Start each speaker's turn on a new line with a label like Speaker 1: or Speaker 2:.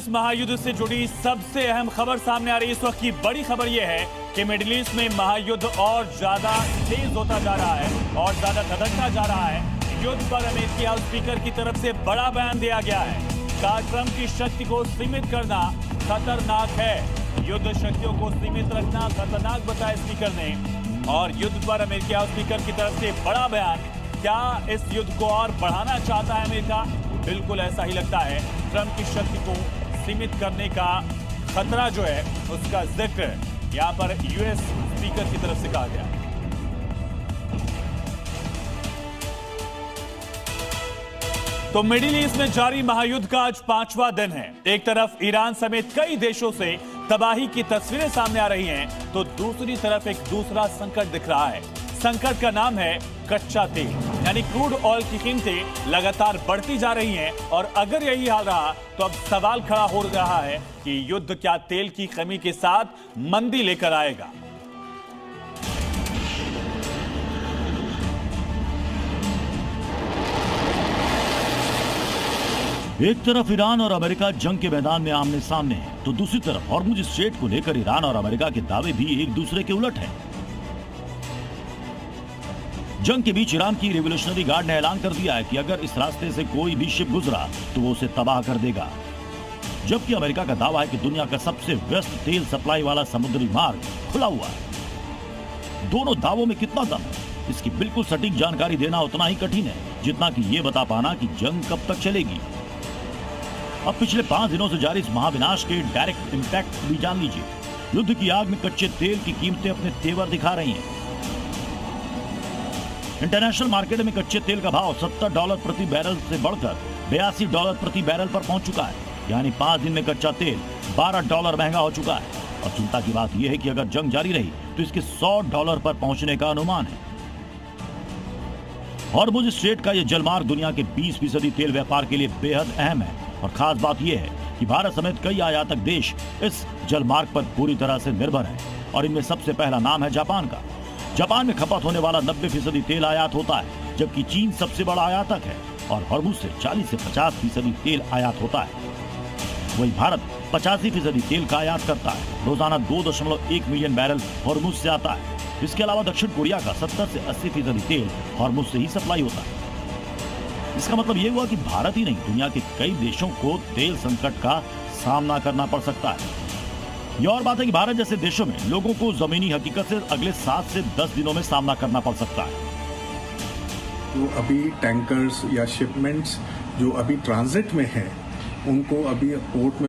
Speaker 1: East महायुद्ध से जुड़ी सबसे अहम खबर सामने आ रही है। इस वक्त की बड़ी खबर यह है कि मिडिल ईस्ट में महायुद्ध और ज्यादा तेज होता जा रहा है और ज्यादा धधकता जा रहा है। युद्ध पर अमेरिकी हाउस स्पीकर की तरफ से बड़ा बयान दिया गया है। कहा, ट्रंप की शक्ति को सीमित करना खतरनाक है। युद्ध शक्तियों को सीमित रखना खतरनाक बताया स्पीकर ने। और युद्ध पर अमेरिकी हाउस स्पीकर की तरफ से बड़ा बयान। क्या इस युद्ध को और बढ़ाना चाहता है अमेरिका? बिल्कुल ऐसा ही लगता है। ट्रंप की शक्ति को सीमित करने का खतरा जो है उसका जिक्र यहां पर यूएस स्पीकर की तरफ से कहा गया। तो मिडिल ईस्ट में जारी महायुद्ध का आज 5वां दिन है। एक तरफ ईरान समेत कई देशों से तबाही की तस्वीरें सामने आ रही हैं, तो दूसरी तरफ एक दूसरा संकट दिख रहा है। संकट का नाम है कच्चा तेल, यानी क्रूड ऑयल की कीमतें लगातार बढ़ती जा रही हैं। और अगर यही हाल रहा तो अब सवाल खड़ा हो रहा है कि युद्ध क्या तेल की कमी के साथ मंदी लेकर आएगा?
Speaker 2: एक तरफ ईरान और अमेरिका जंग के मैदान में आमने सामने है, तो दूसरी तरफ हॉर्मुज स्ट्रेट को लेकर ईरान और अमेरिका के दावे भी एक दूसरे के उलट हैं। जंग के बीच ईरान की रिवॉल्यूशनरी गार्ड ने ऐलान कर दिया है कि अगर इस रास्ते से कोई भी शिप गुजरा तो वो उसे तबाह कर देगा। जबकि अमेरिका का दावा है कि दुनिया का सबसे व्यस्त तेल सप्लाई वाला समुद्री मार्ग खुला हुआ है। दोनों दावों में कितना दम है, इसकी बिल्कुल सटीक जानकारी देना उतना ही कठिन है जितना कि ये बता पाना कि जंग कब तक चलेगी। अब पिछले 5 दिनों से जारी इस महाविनाश के डायरेक्ट इंपैक्ट भी जान लीजिए। युद्ध की आग में कच्चे तेल की कीमतें अपने तेवर दिखा रही हैं। इंटरनेशनल मार्केट में कच्चे तेल का भाव $70 प्रति बैरल से बढ़कर $82 प्रति बैरल पर पहुंच चुका है। यानी 5 दिन में कच्चा तेल $12 महंगा हो चुका है। और चिंता की बात यह है कि अगर जंग जारी रही तो इसके $100 पर पहुंचने का अनुमान है। हॉर्मुज स्ट्रेट का यह जलमार्ग दुनिया के 20% तेल व्यापार के लिए बेहद अहम है। और खास बात यह है कि भारत समेत कई आयातक देश इस जलमार्ग पर पूरी तरह से निर्भर है। और इनमें सबसे पहला नाम है जापान का। जापान में खपत होने वाला 90% तेल आयात होता है, जबकि चीन सबसे बड़ा आयातक है और हॉर्मुज से 40 से 50% तेल आयात होता है। वहीं भारत 85% तेल का आयात करता है। रोजाना 2.1 मिलियन बैरल हॉर्मुज से आता है। इसके अलावा दक्षिण कोरिया का 70 से 80% तेल हॉर्मुज से ही सप्लाई होता है। इसका मतलब यह हुआ कि भारत ही नहीं, दुनिया के कई देशों को तेल संकट का सामना करना पड़ सकता है। यह और बात है कि भारत जैसे देशों में लोगों को जमीनी हकीकत से अगले 7 से 10 दिनों में सामना करना पड़ सकता है।
Speaker 3: तो अभी टैंकर्स या शिपमेंट्स जो अभी ट्रांजिट में हैं, उनको अभी पोर्ट में